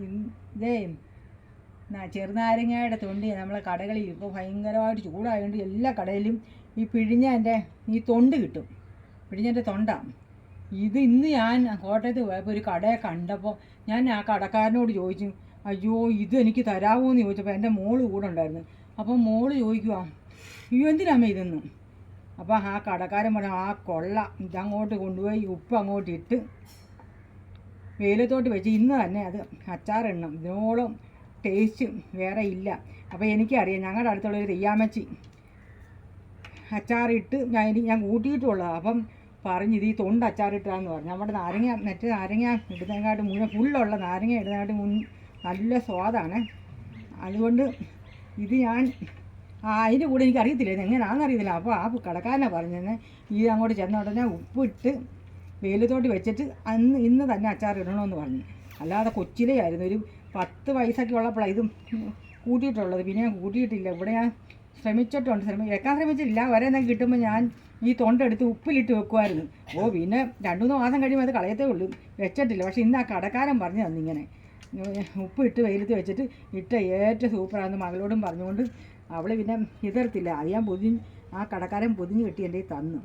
ഇതേ ചെറുനാരങ്ങയുടെ തൊണ്ടി നമ്മളെ കടകളിൽ ഇപ്പോൾ ഭയങ്കരമായിട്ട് ചൂടായതുകൊണ്ട് എല്ലാ കടയിലും ഈ പിഴിഞ്ഞതിൻ്റെ ഈ തൊണ്ട് കിട്ടും. പിഴിഞ്ഞതിൻ്റെ തൊണ്ടാണ് ഇത്. ഇന്ന് ഞാൻ കോട്ടയത്ത് പോയപ്പോൾ ഒരു കടയെ കണ്ടപ്പോൾ ഞാൻ ആ കടക്കാരനോട് ചോദിച്ചു, അയ്യോ ഇത് എനിക്ക് തരാമോ എന്ന് ചോദിച്ചപ്പോൾ എൻ്റെ മോള് കൂടെ ഉണ്ടായിരുന്നു. അപ്പം മോള് ചോദിക്കുക, അയ്യോ എന്തിനാമ്മ ഇതെന്ന്. അപ്പോൾ ആ കടക്കാരൻ പറഞ്ഞു, ആ കൊള്ള ഇതങ്ങോട്ട് കൊണ്ടുപോയി ഉപ്പ് അങ്ങോട്ട് ഇട്ട് വെയിലത്തോട്ട് വെച്ച് ഇന്ന് തന്നെ അത് അച്ചാറിടണം. ഇതിനോളം ടേസ്റ്റ് വേറെ ഇല്ല. അപ്പോൾ എനിക്കറിയാം ഞങ്ങളുടെ അടുത്തുള്ളൊരു തെയ്യാമച്ചി അച്ചാറിട്ട് ഞാൻ കൂട്ടിയിട്ടുള്ളതാണ്. അപ്പം പറഞ്ഞ് ഇത് ഈ തൊണ്ട് അച്ചാറിട്ടാന്ന് പറഞ്ഞു. നമ്മുടെ നാരങ്ങ മറ്റേ നാരങ്ങ ഇടുന്നതിനെക്കാട്ട് മുന്നേ ഫുള്ളുള്ള നാരങ്ങ ഇടുന്നതിനായിട്ട് നല്ല സ്വാദാണ്. അതുകൊണ്ട് ഇത് ഞാൻ അതിൻ്റെ കൂടെ എനിക്ക് അറിയത്തില്ല ഇത് എങ്ങനെയാണെന്നറിയത്തില്ല. അപ്പോൾ ആ കടക്കാരനെ പറഞ്ഞെന്ന് ഇത് അങ്ങോട്ട് ചെന്ന ഉടനെ ഉപ്പിട്ട് വെയിലത്തോട്ട് വെച്ചിട്ട് ഇന്ന് തന്നെ അച്ചാറിടണമെന്ന് പറഞ്ഞു. അല്ലാതെ കൊച്ചിലേ ആയിരുന്നു ഒരു 10 വയസ്സൊക്കെ ഉള്ളപ്പോഴാണ് ഇത് കൂട്ടിയിട്ടുള്ളത്. പിന്നെ ഞാൻ കൂട്ടിയിട്ടില്ല. ഇവിടെ ഞാൻ ശ്രമിച്ചിട്ടുണ്ട്, വെക്കാൻ ശ്രമിച്ചിട്ടില്ല. വരെ എന്തെങ്കിലും കിട്ടുമ്പോൾ ഞാൻ ഈ തൊണ്ടെടുത്ത് ഉപ്പിലിട്ട് വെക്കുമായിരുന്നു. പിന്നെ 2-3 മാസം കഴിയുമ്പോൾ അത് കളയത്തേ ഉള്ളൂ. വെച്ചിട്ടില്ല. പക്ഷേ ഇന്ന് ആ കടക്കാരൻ പറഞ്ഞു തന്നിങ്ങനെ ഉപ്പിട്ട് വെയിലത്ത് വെച്ചിട്ട് ഏറ്റവും സൂപ്പറാണെന്ന് മകളോടും പറഞ്ഞുകൊണ്ട് അവൾ പിന്നെ എതിർത്തില്ല. അത് ഞാൻ ആ കടക്കാരൻ പൊതിഞ്ഞ് കിട്ടി എൻ്റെ തന്നു.